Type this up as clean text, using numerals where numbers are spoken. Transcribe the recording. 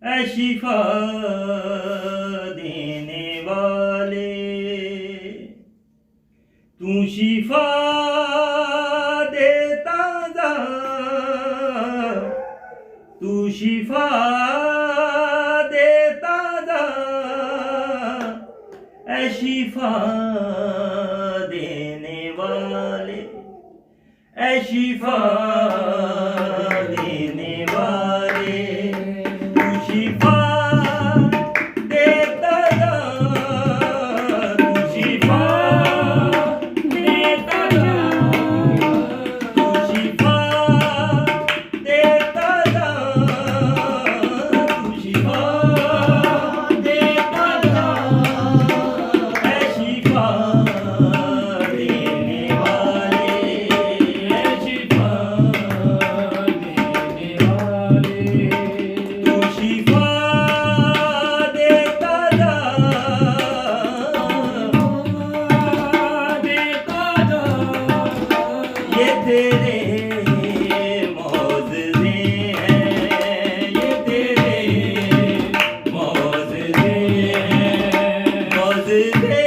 ऐ शिफा देने वाले तू शिफा देता जा, तू शिफा देता जा, ऐ शिफा देने वाले, ऐ शिफा देने वाले तू शिफा देता जा, तू शिफा देता जा, तू शिफा देता जा, तू शिफा देता जा, ऐ शिफा देने वाले, ऐ शिफा देने वाले तू शिफा देता जा, देता जा, ये तेरे मौजूदे हैं, ये तेरे मौजूदे हैं, मौजूदे